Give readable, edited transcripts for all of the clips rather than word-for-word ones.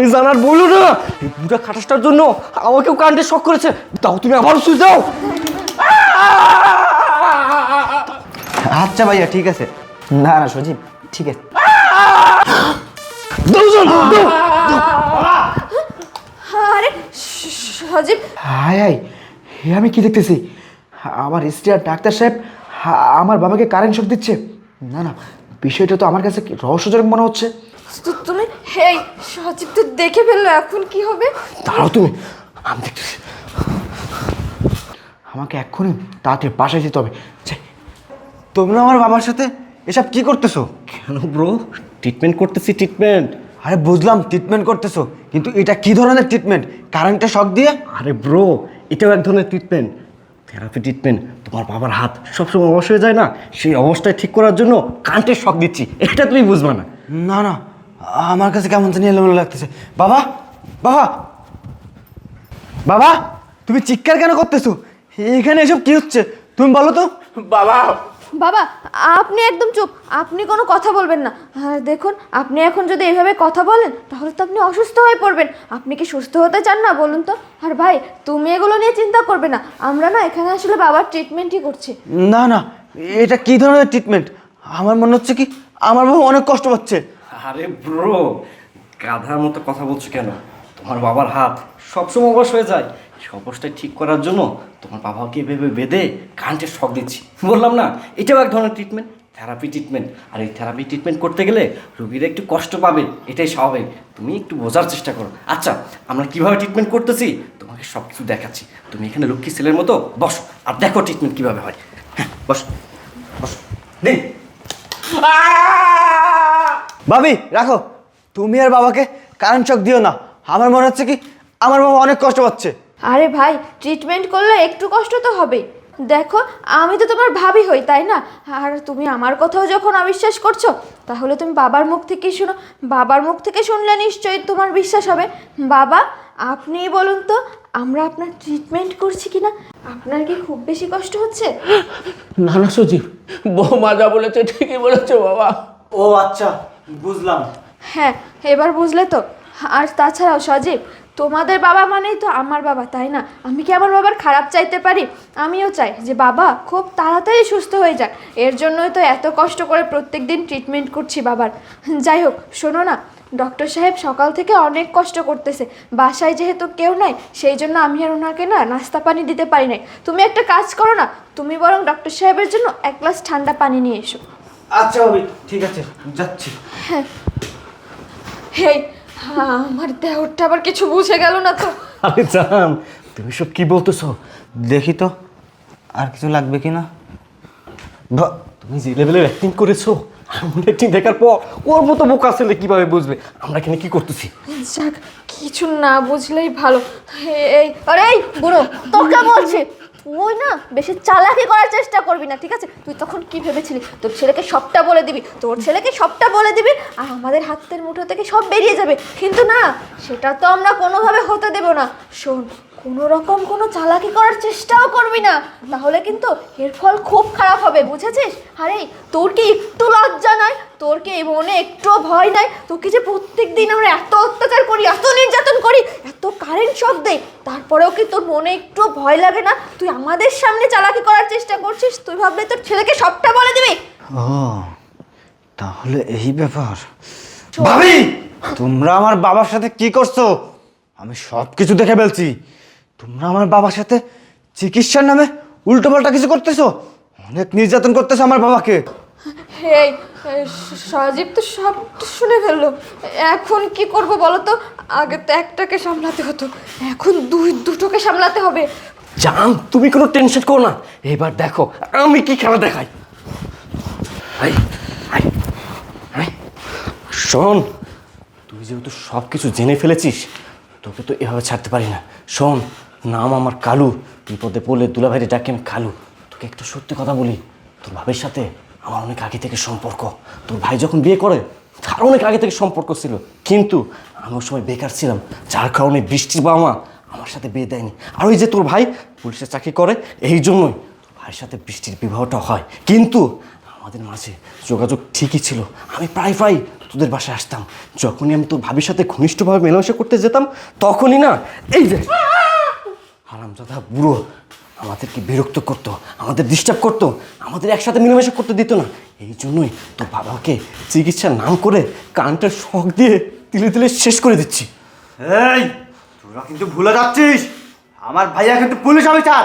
আরে জানার বলো না, এই বুড়া খাটাসটার জন্য আমাকেও কারেন্টের শক করেছে। তাও তুমি আবার সুইচ দাও। আচ্ছা ভাইয়া ঠিক আছে। না না সজীব ঠিক আছে। আরে সজীব, হাই হাই, হে আমি কি দেখতেছি? আমার স্ত্রী আর ডাক্তার সাহেব আমার বাবাকে কারেন্ট শক দিচ্ছে। না না, বিষয়টা তো আমার কাছে রহস্যজনক মনে হচ্ছে। তুমি হেই সজীব তো দেখে ফেললো, এখন কি হবে? দাঁড়াও তুমি, আমি দেখতেছি। আমাকে এক্ষুনি তাড়াতাড়ি বাসায় যেতে হবে। তোমরা আমার বাবার সাথে এসব কি করতেছো? কেন ব্রো? ট্রিটমেন্ট করতেছি, ট্রিটমেন্ট। আরে বুঝলাম ট্রিটমেন্ট করতেছো, কিন্তু এটা কি ধরনের ট্রিটমেন্ট? কারেন্টের শক দিয়ে? আরে ব্রো, এটাও এক ধরনের ট্রিটমেন্ট, থেরাপি ট্রিটমেন্ট। তোমার বাবার হাত সবসময় অবশ হয়ে যায় না, সেই অবস্থায় ঠিক করার জন্য কারেন্টের শক দিচ্ছি। এটা তুমি বুঝবা না। না না, আমার কাছে কেমন জানি এলোমেলো লাগতেছে। বাবা বাবা বাবা, তুমি চিৎকার কেন করতেছো? এখানে এসব কি হচ্ছে তুমি বলো তো। বাবা, বাবা আপনি একদম চুপ, আপনি কোনো কথা বলবেন না। আর দেখুন, আপনি এখন যদি এভাবে কথা বলেন তাহলে তো আপনি অসুস্থ হয়ে পড়বেন। আপনি কি সুস্থ হতে চান না বলুন তো? আর ভাই, তুমি এগুলো নিয়ে চিন্তা করবে না, আমরা না এখানে আসলে বাবার ট্রিটমেন্টই করছি। না না, এটা কি ধরনের ট্রিটমেন্ট? আমার মনে হচ্ছে কি আমার বাবা অনেক কষ্ট পাচ্ছে। আরে ব্রো, গাধার মতো কথা বলছো কেন? তোমার বাবার হাত সবসময় অবশ হয়ে যায়, সেই অবস্থায় ঠিক করার জন্য তোমার বাবাকে ভেবে বেঁধে কারেন্টের শক দিচ্ছি। বললাম না, এটাও এক ধরনের ট্রিটমেন্ট, থেরাপি ট্রিটমেন্ট। আর এই থেরাপি ট্রিটমেন্ট করতে গেলে রোগীরা একটু কষ্ট পাবে, এটাই স্বাভাবিক। তুমি একটু বোঝার চেষ্টা করো। আচ্ছা, আমরা কীভাবে ট্রিটমেন্ট করতেছি তোমাকে সব কিছু দেখাচ্ছি। তুমি এখানে লক্ষ্মী ছেলের মতো বসো আর দেখো ট্রিটমেন্ট কীভাবে হয়। হ্যাঁ, বসো বসো। দিন। ভাবি রাখো, তুমি আর বাবাকে কারেন্ট শক দিও না। আমার মনে হচ্ছে কি আমার বাবা অনেক কষ্ট পাচ্ছে। আরে ভাই, ট্রিটমেন্ট করলে একটু কষ্ট তো হবেই। দেখো, আমি তো তোমার ভাবি হই, তাই না? আর তুমি আমার কথাও যখন অবিশ্বাস করছো, তাহলে তুমি বাবার মুখ থেকেই শোনো। বাবার মুখ থেকে শুনলে নিশ্চয়ই তোমার বিশ্বাস হবে। বাবা, আপনিই বলুন তো, আমরা আপনার ট্রিটমেন্ট করছি কিনা? আপনার কি খুব বেশি কষ্ট হচ্ছে? না না সজীব, বৌমা যা বলেছে ঠিকই বলেছে বাবা। ও আচ্ছা, বুঝলাম। হ্যাঁ, এবার বুঝলে তো। আর তাছাড়াও সজীব, তোমাদের বাবা মানেই তো আমার বাবা, তাই না? আমি কি আমার বাবার খারাপ চাইতে পারি? আমিও চাই যে বাবা খুব তাড়াতাড়ি সুস্থ হয়ে যাক। এর জন্যই তো এত কষ্ট করে প্রত্যেক দিন ট্রিটমেন্ট করছি বাবার। যাই হোক, শোনো না, ডক্টর সাহেব সকাল থেকে অনেক কষ্ট করতেছে। বাসায় যেহেতু কেউ নাই, সেই জন্য আমি আর ওনাকে না নাস্তা পানি দিতে পারি নাই। তুমি একটা কাজ করো না, তুমি বরং ডক্টর সাহেবের জন্য এক গ্লাস ঠান্ডা পানি নিয়ে এসো। আচ্ছা ভাবি ঠিক আছে, যাচ্ছি। হেই, আমার দেহটা আবার কিছু বুঝে গেল না তো? আরে জান, তুমি সব কি বলতেছো? দেখি তো আর কিছু লাগবে কি না। তুমি যে লেভেলের অ্যাক্টিং করেছো, এমন অ্যাক্টিং দেখার পর ওর মতো বোকা ছেলে কিভাবে বুঝবে আমরা এখানে কি করতেছি? যাক, কিছু না বুঝলেই ভালো। এই আরে এই বুড়ো, তোকে বলছি, তুই না বেশি চালাকি করার চেষ্টা করবি না, ঠিক আছে? তুই তখন কি ভেবেছিলি তোর ছেলেকে সবটা বলে দিবি, তোর ছেলেকে সবটা বলে দিবি আর আমাদের হাতের মুঠো থেকে সব বেরিয়ে যাবে। কিন্তু না, সেটা তো আমরা কোনোভাবে হতে দেব না। শোন, কোনো রকম কোনো চালাকি করার চেষ্টাও করবি না, তাহলে কিন্তু এর ফল খুব খারাপ হবে, বুঝেছিস? আরে তোর কি একটু লজ্জা নাই? তোর কি এই মনে একটুও ভয় নাই? তোকে যে প্রত্যেক দিন আমরা এত অত্যাচার করি, এত নির্যাতন করি, এত কারেন্ট শক দেই, তারপরেও কি তোর মনে একটু ভয় লাগে না? তুই আমাদের সামনে চালাকি করার চেষ্টা করছিস, তুই ভাবলে তোর ছেলেকে সবটা বলে দিবি? ও তাহলে এই ব্যাপার। ভাবি, তোমরা আমার বাবার সাথে কি করছো? আমি সব কিছু দেখে ফেলছি। তোমরা আমার বাবার সাথে চিকিৎসার নামে উল্টোপাল্টা কিছু করতেছো, অনেক নির্যাতন করতেছো আমার বাবাকে। এই সজীব তো সব শুনে ফেললো, এখন কি করব বলো তো? আগে তো একটাকে সামলাতে হতো, এখন দুটোকে সামলাতে হবে। জান, তুমি কোনো টেনশন করো না, এবার দেখো আমি কি খেলা দেখাই। I, I, I. শোন, তুই যেহেতু সব কিছু জেনে ফেলেছিস, তোকে তো এভাবে ছাড়তে পারি না। শোন, নাম আমার কালু, বিপদে পড়লে দুলাভাইরে ডাকে আমি কালু। তোকে একটা সত্যি কথা বলি, তোর ভাবির সাথে আমার অনেক আগে থেকে সম্পর্ক। তোর ভাই যখন বিয়ে করে তার অনেক আগে থেকে সম্পর্ক ছিল, কিন্তু আমি ওই সময় বেকার ছিলাম, যার কারণে বৃষ্টির বাবা মা আমার সাথে বিয়ে দেয়নি। আর ওই যে তোর ভাই পুলিশে চাকরি করে, এই জন্যই তোর ভাইয়ের সাথে বৃষ্টির বিবাহটা হয়। কিন্তু আমাদের মাঝে যোগাযোগ ঠিকই ছিল, আমি প্রায় তোদের বাসায় আসতাম, যখনই আমি তোর ভাবির সাথে ঘনিষ্ঠভাবে মেলামেশা করতে যেতাম, তখনই না এই যে হারামজাদা বুড়ো আমাদেরকে বিরক্ত করতো, আমাদের ডিস্টার্ব করতো, আমাদের একসাথে মিলেমিশে করতে দিত না। এই জন্যই তোর বাবাকে চিকিৎসার নাম করে কানটার শখ দিয়ে তিলে তিলে শেষ করে দিচ্ছি। এই তোরা কিন্তু ভুলে যাচ্ছিস, আমার ভাইয়া কিন্তু পুলিশ অফিসার।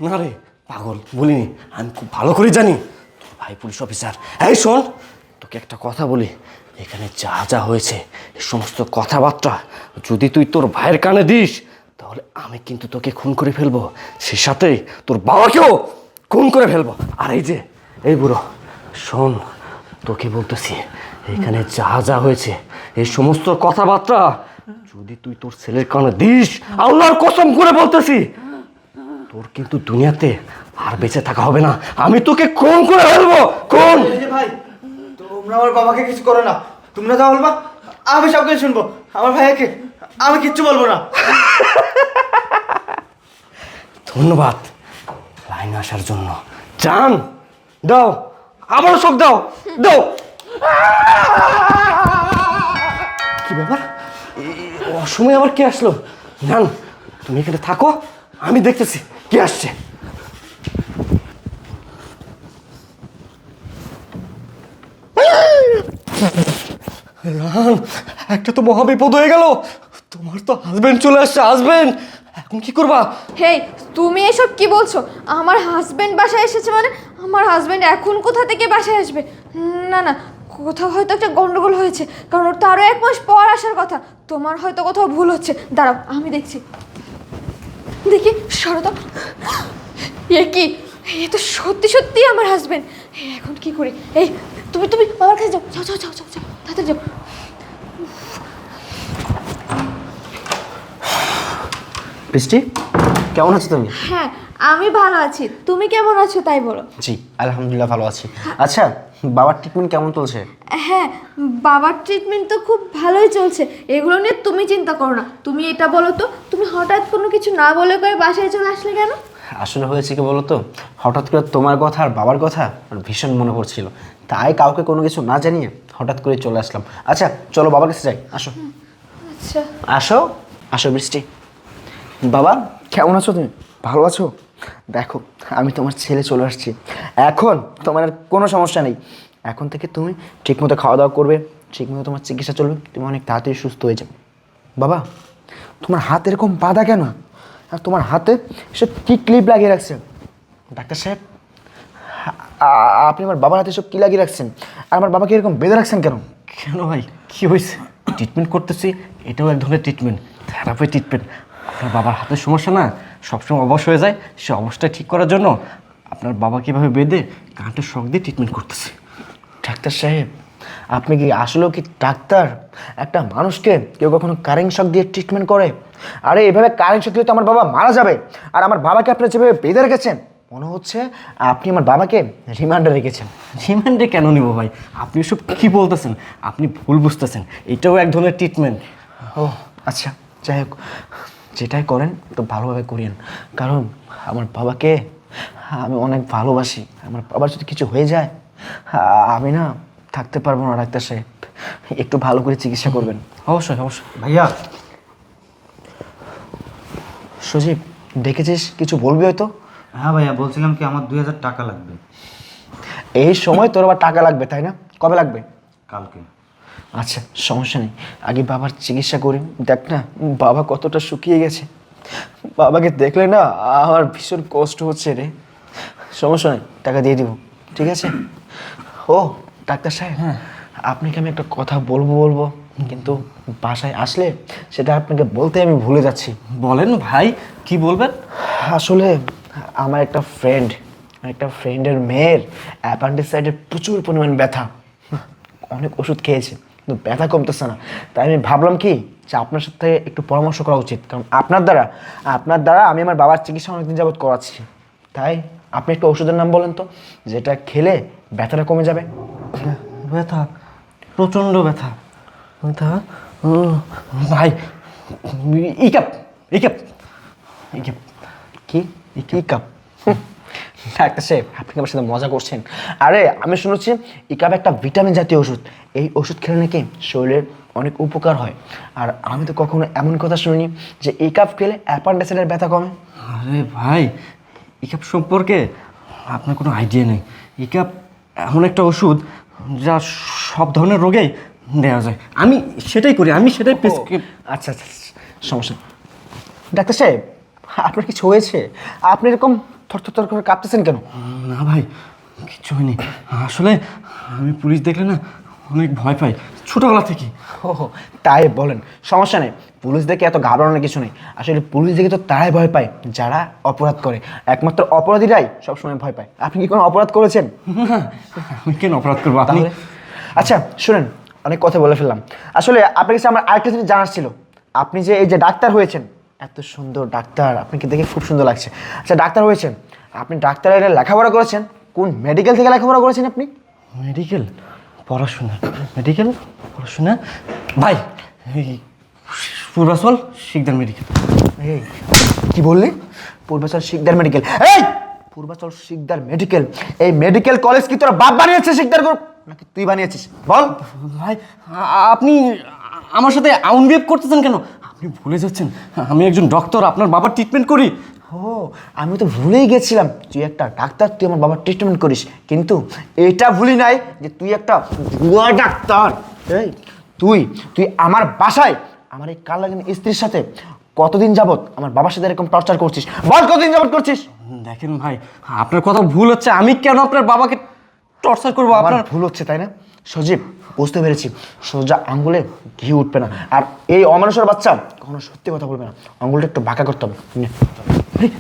না রে পাগল, বলিনি, আমি খুব ভালো করে জানি তোর ভাই পুলিশ অফিসার। এই শোন, তোকে একটা কথা বলি, এখানে যা যা হয়েছে এই সমস্ত কথাবার্তা যদি তুই তোর ভাইয়ের কানে দিস, তাহলে আমি কিন্তু তোকে খুন করে ফেলবো, সে সাথে তোর বাবাকেও খুন করে ফেলবো। আর এই যে এই বুড়ো, শোন তোকে বলতেছি, এখানে যা যা হয়েছে এই সমস্ত কথাবার্তা যদি তুই তোর ছেলের কানে দিস, আল্লাহর কসম করে বলতেছি, তোর কিন্তু দুনিয়াতে আর বেঁচে থাকা হবে না, আমি তোকে খুন করে ফেলবো। খুন। এই যে ভাই, তোমরা আমার বাবাকে কিছু করো না, তোমরা যা বলবা আমি সব কিছু শুনবো। আমার ভাইয়াকে আমি কিচ্ছু বলবো না। ধন্যবাদ লাইনে আসার জন্য। জান দাও, আবারও সব দাও দাও। কি ব্যাপার, অসময় আবার কে আসলো? জান তুমি এখানে থাকো, আমি দেখতেছি কে আসছে। রান, একটা তো মহা বিপদ হয়ে গেল, তোমার তো হাজবেন্ড চলে আসছে। হাজবেন্ড, এখন কি করবা? হেই, তুমি এসব কি বলছো? আমার হাজবেন্ড বাসায় এসেছে মানে আমার হাজবেন্ড এখন কোথা থেকে বাসায় আসবে? না না, কোথাও হয়তো একটা গন্ডগোল হয়েছে, কারণ ওর তো আরও 1 মাস পর আসার কথা। তোমার হয়তো কোথাও ভুল হচ্ছে, দাঁড়াও আমি দেখছি। দেখি সরো তো। এ কি, এ তো সত্যি সত্যি আমার হাজবেন্ড। এখন কি করি? এই তুমি তুমি বাবার কাছে যাও, যাও যাও যাও যাও যাও, তাড়াতাড়ি যাও। বৃষ্টি, কেমন আছো তুমি? হ্যাঁ আমি ভালো আছি, তুমি কেমন আছো তাই বলো। জি আলহামদুলিল্লাহ ভালো আছি। আচ্ছা, বাবার ট্রিটমেন্ট কেমন চলছে? হ্যাঁ, বাবার ট্রিটমেন্ট তো খুব ভালোই চলছে, এগুলো নিয়ে তুমি চিন্তা করো না। তুমি এটা বলো তো, তুমি হঠাৎ কোনো কিছু না বলে করে বাসায় চলে আসলে কেন? আসলে হয়েছে কি বলো তো, হঠাৎ করে তোমার কথা আর বাবার কথা আমার ভীষণ মনে পড়ছিল, তাই কাউকে কোনো কিছু না জানিয়ে হঠাৎ করে চলে আসলাম। আচ্ছা চলো বাবার কাছে যাই, আসো। আচ্ছা আসো আসো বৃষ্টি। বাবা কেমন আছো তুমি? ভালো আছো? দেখো আমি তোমার ছেলে চলে আসছি, এখন তোমার আর কোনো সমস্যা নেই। এখন থেকে তুমি ঠিকমতো খাওয়া দাওয়া করবে, ঠিকমতো তোমার চিকিৎসা চলবে, তুমি অনেক তাড়াতাড়ি সুস্থ হয়ে যাবে। বাবা তোমার হাত এরকম বাঁধা কেন? আর তোমার হাতে সে কী ক্লিপ লাগিয়ে রাখছে? ডাক্তার সাহেব, আপনি আমার বাবার হাতে সব কী লাগিয়ে রাখছেন? আর আমার বাবাকে এরকম বেঁধে রাখছেন কেন? কেন ভাই, কি হয়েছে? ট্রিটমেন্ট করতেছি, এটাও এক ধরনের ট্রিটমেন্ট, থেরাপি ট্রিটমেন্ট। আপনার বাবার হাতের সমস্যা না সবসময় অবশ হয়ে যায়, সে অবস্থা ঠিক করার জন্য আপনার বাবাকে এভাবে বেঁধে কাঁটের শখ দিয়ে ট্রিটমেন্ট করতেছি। ডাক্তার সাহেব, আপনি কি আসলেও কি ডাক্তার? একটা মানুষকে কেউ কখনো কারেন্ট শক দিয়ে ট্রিটমেন্ট করে? আরে এভাবে কারেন্ট শক দিলে তো আমার বাবা মারা যাবে। আর আমার বাবাকে আপনি যেভাবে বেঁধে রেখেছেন, মনে হচ্ছে আপনি আমার বাবাকে রিমান্ডে রেখেছেন। রিমান্ডে কেন নিব ভাই? আপনি এসব কী বলতেছেন? আপনি ভুল বুঝতেছেন, এটাও এক ধরনের ট্রিটমেন্ট। ও আচ্ছা, যাই হোক, যেটাই করেন একটু ভালোভাবে করিয়েন, কারণ আমার বাবাকে আমি অনেক ভালোবাসি। আমার বাবার যদি কিছু হয়ে যায় আমি না থাকতে পারবো না। ডাক্তার সাহেব একটু ভালো করে চিকিৎসা করবেন। অবশ্যই অবশ্যই। ভাইয়া, সজীব ডেকেছিস, কিছু বলবি হয়তো? হ্যাঁ ভাইয়া, বলছিলাম কি আমার 2000 টাকা লাগবে এই সময় তোর আবার টাকা লাগবে তাই না? কবে লাগবে? কালকে। আচ্ছা সমস্যা নেই, আগে বাবার চিকিৎসা করি। দেখ না বাবা কতটা শুকিয়ে গেছে, বাবাকে দেখলে না আমার ভীষণ কষ্ট হচ্ছে রে। সমস্যা নেই, টাকা দিয়ে দিব, ঠিক আছে? ও ডাক্তার সাহেব, হ্যাঁ আপনাকে আমি একটা কথা বলবো কিন্তু বাসায় আসলে সেটা আপনাকে বলতে আমি ভুলে যাচ্ছি। বলেন ভাই, কি বলবেন? আসলে আমার একটা ফ্রেন্ডের মেয়ের অ্যাপেন্ডিসাইডের প্রচুর পরিমাণ ব্যথা, অনেক ওষুধ খেয়েছে কিন্তু ব্যথা কমতেছে না। তাই আমি ভাবলাম কি যে আপনার সাথে একটু পরামর্শ করা উচিত, কারণ আপনার দ্বারা আমি আমার বাবার চিকিৎসা অনেকদিন যাবৎ করাচ্ছি। তাই আপনি একটু ওষুধের নাম বলেন তো, যেটা খেলে ব্যথাটা কমে যাবে। ব্যথা, প্রচণ্ড ব্যথা। ব্যথা, ভাই ইকাপ ইকাপ ইকাপ। কি কি কাপ? ডাক্তার সাহেব আপনি কি আমার সাথে মজা করছেন? আরে আমি শুনেছি ইকাপ একটা ভিটামিন জাতীয় ওষুধ, এই ওষুধ খেলে নাকি শরীরের অনেক উপকার হয়। আর আমি তো কখনো এমন কথা শুনিনি যে ইকাপ খেলে অ্যাপেন্ডিসাইটিসের ব্যথা কমে। আরে ভাই, ইকাপ সম্পর্কে আপনার কোনো আইডিয়া নেই। ইকাপ এমন একটা ওষুধ যা সব ধরনের রোগেই দেওয়া যায়। আমি সেটাই করি, আমি সেটাই প্রেসক্রিপ। আচ্ছা আচ্ছা সমস্যা নেই। ডাক্তার সাহেব আপনার কিছু হয়েছে? আপনি এরকম থরথর করে কাঁপতেছেন কেন? না ভাই, কিচ্ছু হয়নি। আসলে আমি পুলিশ দেখলে না অনেক ভয় পাই ছোটোবেলা থেকে। ও তাই বলেন, সমস্যা নেই। পুলিশ দেখে এত ঘাবড়ানোর কিছু নেই। আসলে পুলিশ দেখে তো তারাই ভয় পায় যারা অপরাধ করে, একমাত্র অপরাধীরাই সবসময় ভয় পায়। আপনি কি কোনো অপরাধ করেছেন? না, আমি কেন অপরাধ করবো? আপনি তাহলে আচ্ছা শুনেন, অনেক কথা বলে ফেললাম। আসলে আপনার কাছে আমার আরেকটা জিনিস জানার ছিল। আপনি যে এই যে ডাক্তার হয়েছেন, এত সুন্দর ডাক্তার, আপনাকে দেখে খুব সুন্দর লাগছে। আচ্ছা ডাক্তার হয়েছেন, আপনি ডাক্তারের লেখাপড়া করেছেন কোন মেডিকেল থেকে লেখাপড়া করেছেন আপনি? মেডিকেল পড়াশোনা, মেডিকেল পড়াশোনা ভাই, এই পূর্বাচল শিকদার মেডিকেল। এই কি বললি? পূর্বাচল শিকদার মেডিকেল? এই পূর্বাচল শিকদার মেডিকেল, এই মেডিকেল কলেজ কি তোর বাপ বানিয়েছে শিকদার গ্রুপ নাকি তুই বানিয়েছিস? বল ভাই, আপনি আমার সাথে আউন বিহেভ করতেছেন কেন? আপনি ভুলে যাচ্ছেন আমি একজন ডক্টর, আপনার বাবার ট্রিটমেন্ট করি। ও আমি তো ভুলেই গেছিলাম তুই একটা ডাক্তার, তুই আমার বাবার ট্রিটমেন্ট করিস। কিন্তু এটা ভুলি নাই যে তুই একটা ভুয়া ডাক্তার। এই তুই তুই আমার বাসায় আমার এই কাল লাগেন স্ত্রীর সাথে কতদিন যাবত আমার বাবার সাথে এরকম টর্চার করছিস? বল কতদিন যাবত করছিস? দেখেন ভাই, আপনার কথা ভুল হচ্ছে। আমি কেন আপনার বাবাকে টর্চার করবো? আমার আপনার ভুল হচ্ছে তাই না সজীব? বুঝতে পেরেছি, সোজা আঙ্গুলে ঘি উঠবে না। আর এই অমানুষের বাচ্চা কখনো সত্যি কথা বলবে না, আঙ্গুলটা একটু বাঁকা করতে হবে। নে। এই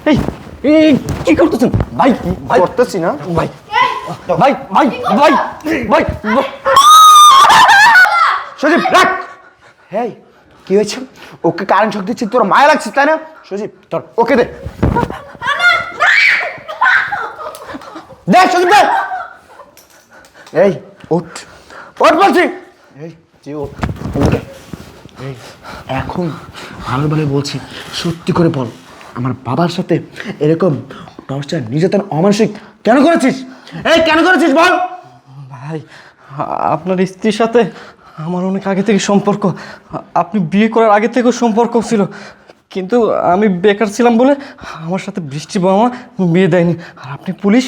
এই এই এই কি করতেছেন ভাই? ভাই করতেছি না ভাই, ভাই ভাই ভাই ভাই ভাই। সজীব রাখ। হেই কি হয়েছে? ওকে কারেন্ট শক দিচ্ছি, তোর মায়া লাগছে তাই না? সজীব তোর ওকে দে, দে সজীব দে। এই ওঠ ওঠ বলছি। এই তুই ওঠ এদিকে। এই এখন ভালো ভালো বলছি, সত্যি করে বল আমার বাবার সাথে এরকম টর্চার নির্যাতন অমানসিক কেন করেছিস? এই কেন করেছিস বল? ভাই, আপনার স্ত্রীর সাথে আমার অনেক আগে থেকে সম্পর্ক। আপনি বিয়ে করার আগে থেকেও সম্পর্ক ছিল, কিন্তু আমি বেকার ছিলাম বলে আমার সাথে বৃষ্টি বাবা বিয়ে দেয়নি। আর আপনি পুলিশ,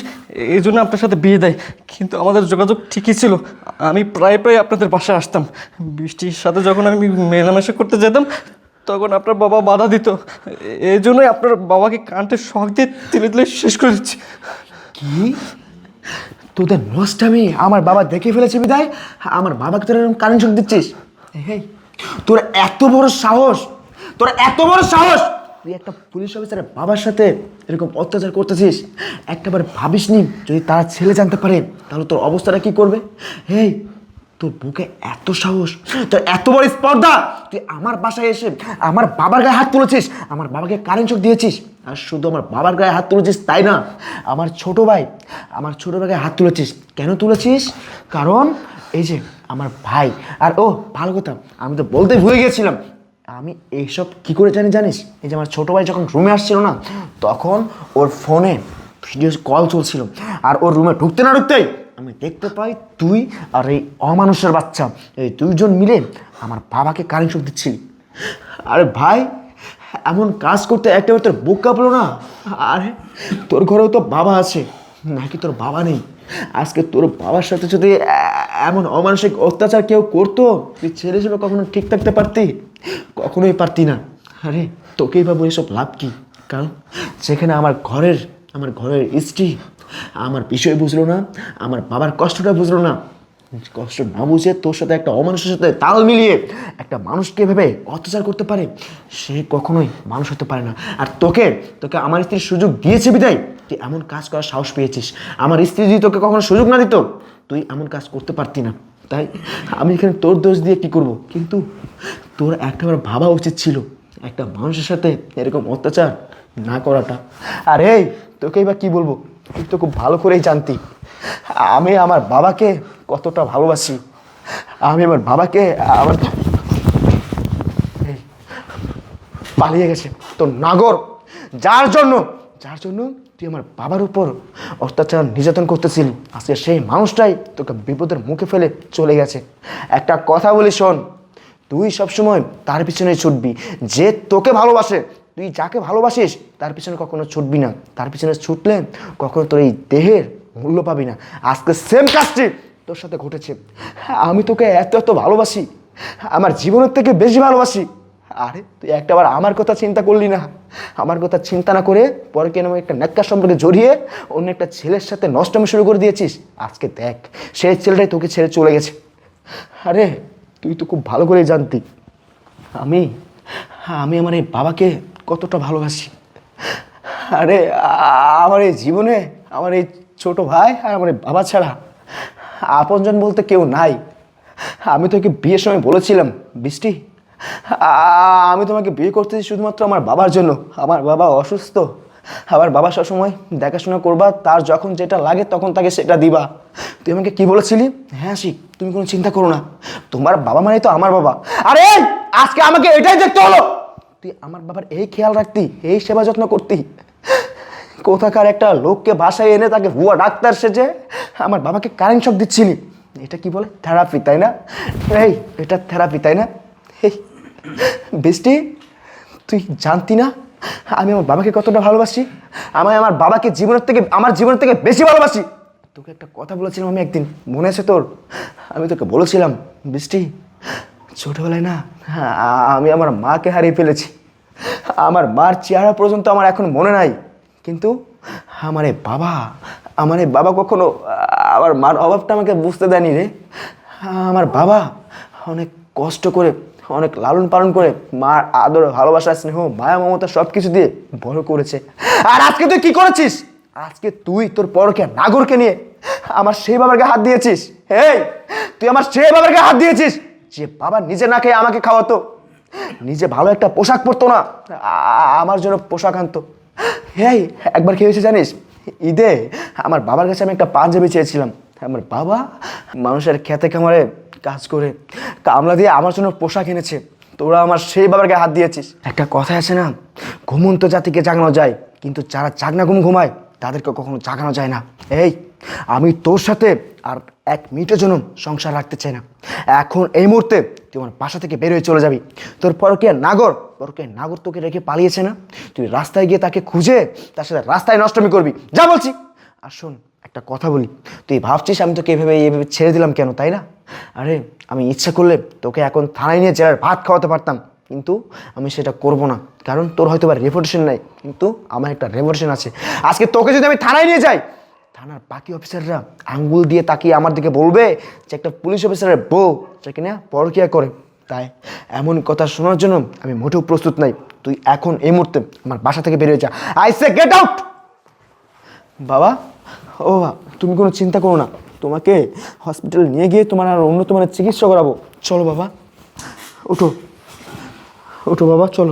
এই জন্য আপনার সাথে বিয়ে দেয়। কিন্তু আমাদের যোগাযোগ ঠিকই ছিল। আমি প্রায় প্রায় আপনাদের বাসায় আসতাম। বৃষ্টির সাথে যখন আমি মেলামেশা করতে যেতাম তখন আপনার বাবা বাধা দিত। এই জন্যই আপনার বাবাকে কান্টে শখ দিয়ে তিলে তিলে শেষ করে দিচ্ছি। কি তোদের নষ্টামি আমার বাবা দেখে ফেলেছে বিদায় আমার বাবাকে তোর এরকম কারেন্ট শক দিচ্ছিস? এই তোর এত বড় সাহস, তোর এত বড় সাহস, তুই একটা পুলিশ অফিসারের বাবার সাথে এরকম অত্যাচার করতেছিস। একটাবার ভাবিসনি যদি তারা ছেলে জানতে পারে তাহলে তোর অবস্থাটা কি করবে? এই তোর বুকে এত সাহস, তোর এত বড় স্পর্ধা, তুই আমার বাসায় এসে আমার বাবার গায়ে হাত তুলেছিস, আমার বাবাকে কারেন্ট শক দিয়েছিস। আর শুধু আমার বাবার গায়ে হাত তুলেছিস তাই না, আমার ছোট ভাই গায়ে হাত তুলেছিস। কেন তুলেছিস? কারণ এই যে আমার ভাই, আর ও ভালো কথা আমি তো বলতে ভুলে গিয়েছিলাম, আমি এইসব কি করে জানিস? এই যে আমার ছোট ভাই যখন রুমে আসছিল না, তখন ওর ফোনে ভিডিও কল চলছিল। আর ওর রুমে ঢুকতে না ঢুকতেই আমি দেখতে পাই তুই আর এই অমানুষের বাচ্চা এই দুইজন মিলে আমার বাবাকে কারেন্ট শক দিচ্ছিলি। আরে ভাই, এমন কাজ করতে একটাবার তোর বুক কাঁপলো না? আরে তোর ঘরেও তো বাবা আছে নাকি তোর বাবা নেই? আজকে তোর বাবার সাথে যদি এমন অমানসিক অত্যাচার কেউ করতো, তুই ছেলে হিসেবে কখনো ঠিক থাকতে পারতি? কখনোই পারতি না। আরে তোকেই বাবু এসব লাভ কি? কারণ যেখানে আমার ঘরের স্ত্রী আমার বিষয় বুঝলো না, আমার বাবার কষ্টটা বুঝলো না, কষ্ট না বুঝে তোর সাথে একটা অমানুষের সাথে তাল মিলিয়ে একটা মানুষকে ভেবে অত্যাচার করতে পারে, সে কখনোই মানুষ হতে পারে না। আর তোকে আমার স্ত্রীর সুযোগ দিয়েছে বিদায় তুই এমন কাজ করার সাহস পেয়েছিস। আমার স্ত্রী যদি তোকে কখনো সুযোগ না দিত তুই এমন কাজ করতে পারতি না। তাই আমি এখানে তোর দোষ দিয়ে কি করব? কিন্তু তোর একটাবার ভাবা উচিত ছিল একটা মানুষের সাথে এরকম অত্যাচার না করাটা। আর এই তোকেই বা কি বলবো, তুই তো খুব ভালো করেই জানতি আমি আমার বাবাকে কতটা ভালোবাসি। আমি আমার বাবাকে পালিয়ে গেছে তোর নাগর, যার জন্য তুই আমার বাবার উপর অত্যাচার নির্যাতন করতেছিলি, আজকে সেই মানুষটাই তোকে বিপদের মুখে ফেলে চলে গেছে। একটা কথা বলি শোন, তুই সবসময় তার পিছনে ছুটবি যে তোকে ভালোবাসে। তুই যাকে ভালোবাসিস তার পিছনে কখনো ছুটবি না, তার পিছনে ছুটলে কখনো তোর এই দেহের মূল্য পাবি না। আজকে সেম কাজটি তোর সাথে ঘটেছে। আমি তোকে এত এত ভালোবাসি, আমার জীবনের থেকে বেশি ভালোবাসি। আরে তুই একটাবার আমার কথা চিন্তা করলি না, আমার কথা চিন্তা না করে পরে কেন একটা নেককার সম্পর্কে জড়িয়ে অন্য একটা ছেলের সাথে নষ্টমি শুরু করে দিয়েছিস। আজকে দেখ সেই ছেলেটাই তোকে ছেড়ে চলে গেছে। আরে তুই তো খুব ভালো করেই জানতি আমি আমার এই বাবাকে কতটা ভালোবাসি। আরে আমার এই জীবনে আমার এই ছোট ভাই আর আমার এই বাবা ছাড়া আপনজন বলতে কেউ নাই। আমি তোকে বিয়ের সময় বলেছিলাম, বৃষ্টি আমি তোমাকে বিয়ে করতেছি শুধুমাত্র আমার বাবার জন্য। আমার বাবা অসুস্থ, আমার বাবা সবসময় দেখাশোনা করবা, তার যখন যেটা লাগে তখন তাকে সেটা দিবা। তুই আমাকে কি বলেছিলি? হ্যাঁ শিখ, তুমি কোনো চিন্তা করো না, তোমার বাবা মানে তো আমার বাবা। আরে আজকে আমাকে এটাই দেখতে হলো, তুই আমার বাবার এই খেয়াল রাখতি, এই সেবা যত্ন করতি। কোথাকার একটা লোককে বাসায় এনে তাকে ভুয়া ডাক্তার সেজে আমার বাবাকে কারেন্ট শক দিচ্ছিলি। এটা কি বলে? থেরাপি, তাই না? এই এটা থেরাপি, তাই না? এই বৃষ্টি, তুই জানতি না আমি আমার বাবাকে কতটা ভালোবাসি? আমি আমার বাবাকে আমার জীবনের থেকে বেশি ভালোবাসি। তোকে একটা কথা বলেছিলাম আমি একদিন, মনে আছে তোর? আমি তোকে বলেছিলাম বৃষ্টি, ছোটবেলায় না আমি আমার মাকে হারিয়ে ফেলেছি। আমার মার চেহারা পর্যন্ত আমার এখন মনে নাই, কিন্তু আমার এই বাবা কখনো আমার মার অভাবটা আমাকে বুঝতে দেয়নি রে। আমার বাবা অনেক কষ্ট করে, অনেক লালন পালন করে মার আদর, ভালোবাসা, স্নেহ, মায়া, মমতা সব কিছু দিয়ে বড় করেছে। আর আজকে তুই কি করেছিস? আজকে তুই তোর পরকে নাগরকে নিয়ে আমার সেই বাবারকে হাত দিয়েছিস। এই তুই আমার সেই বাবারকে হাত দিয়েছিস যে বাবা নিজে না খেয়ে আমাকে খাওয়াতো, নিজে ভালো একটা পোশাক পরতো না, আমার জন্য পোশাক আনতো। এই একবার কি হয়েছে জানিস? ঈদে আমার বাবার কাছে আমি একটা পাঞ্জাবি চেয়েছিলাম, আমার বাবা মানুষের খেতে খামারে কাজ করে কামলা দিয়ে আমার জন্য পোশাক এনেছে। তোরা আমার সেই বাবারকে হাত দিয়েছিস। একটা কথা আছে না, ঘুমন্ত জাতিকে জাগানো যায়, কিন্তু যারা জাগনা ঘুম ঘুমায় তাদেরকে কখনো জাগানো যায় না। এই আমি তোর সাথে আর এক মিনিটের জন্য সংসার রাখতে চাই না। এখন এই মুহূর্তে তুই আমার বাসা থেকে বের হয়ে চলে যাবি। তোর পরকীয়া নাগর তোকে রেখে পালিয়েছে না, তুই রাস্তায় গিয়ে তাকে খুঁজে তার সাথে রাস্তায় নষ্টমি করবি, যা বলছি। আর শোন একটা কথা বলি, তুই ভাবছিস আমি তোকে এভাবে ছেড়ে দিলাম কেন, তাই না? আরে আমি ইচ্ছা করলে তোকে এখন থানায় নিয়ে জেলার ভাত খাওয়াতে পারতাম, কিন্তু আমি সেটা করব না, কারণ তোর হয়তো বা রেপুটেশন নাই, কিন্তু আমার একটা রেপুটেশন আছে। আজকে তোকে যদি আমি থানায় নিয়ে যাই, থানার বাকি অফিসাররা আঙ্গুল দিয়ে তাকিয়ে আমার দিকে বলবে যে একটা পুলিশ অফিসারের বউ সে কিনা পরকীয়া করে। তাই এমন কথা শোনার জন্য আমি মোটেও প্রস্তুত নাই। তুই এখন এই মুহূর্তে আমার বাসা থেকে বেরিয়ে যা। I say get out. বাবা, ও বাবা, তুমি কোনো চিন্তা করো না, তোমাকে হসপিটালে নিয়ে গিয়ে তোমার আর উন্নত মানের চিকিৎসা করাবো। চলো বাবা, ওঠো বাবা, চলো।